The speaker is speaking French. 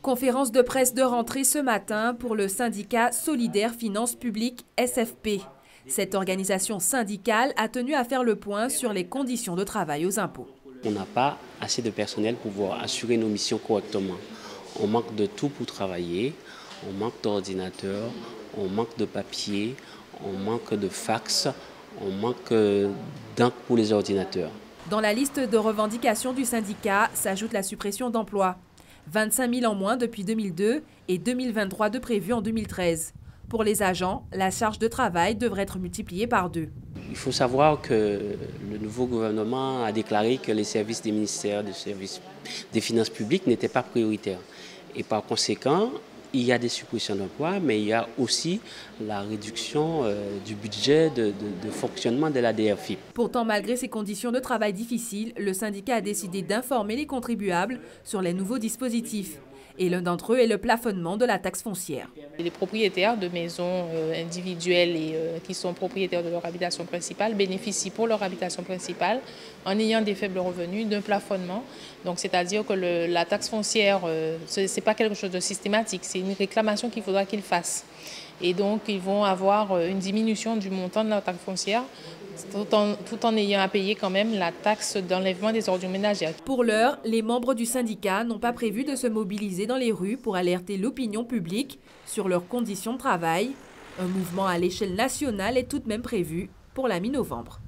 Conférence de presse de rentrée ce matin pour le syndicat Solidaire Finances Publiques SFP. Cette organisation syndicale a tenu à faire le point sur les conditions de travail aux impôts. On n'a pas assez de personnel pour pouvoir assurer nos missions correctement. On manque de tout pour travailler, on manque d'ordinateurs, on manque de papier, on manque de fax, on manque d'encre pour les ordinateurs. Dans la liste de revendications du syndicat s'ajoute la suppression d'emplois. 25 000 en moins depuis 2002 et 2023 de prévus en 2013. Pour les agents, la charge de travail devrait être multipliée par 2. Il faut savoir que le nouveau gouvernement a déclaré que les services des ministères des Finances publiques n'étaient pas prioritaires. Et par conséquent, il y a des suppressions d'emplois, mais il y a aussi la réduction du budget de fonctionnement de la DRFiP. Pourtant, malgré ces conditions de travail difficiles, le syndicat a décidé d'informer les contribuables sur les nouveaux dispositifs. Et l'un d'entre eux est le plafonnement de la taxe foncière. Les propriétaires de maisons individuelles et qui sont propriétaires de leur habitation principale bénéficient pour leur habitation principale, en ayant des faibles revenus, d'un plafonnement. Donc, c'est-à-dire que la taxe foncière, ce n'est pas quelque chose de systématique, c'est une réclamation qu'il faudra qu'ils fassent. Et donc, ils vont avoir une diminution du montant de la taxe foncière, tout en ayant à payer quand même la taxe d'enlèvement des ordures ménagères. Pour l'heure, les membres du syndicat n'ont pas prévu de se mobiliser dans les rues pour alerter l'opinion publique sur leurs conditions de travail. Un mouvement à l'échelle nationale est tout de même prévu pour la mi-novembre.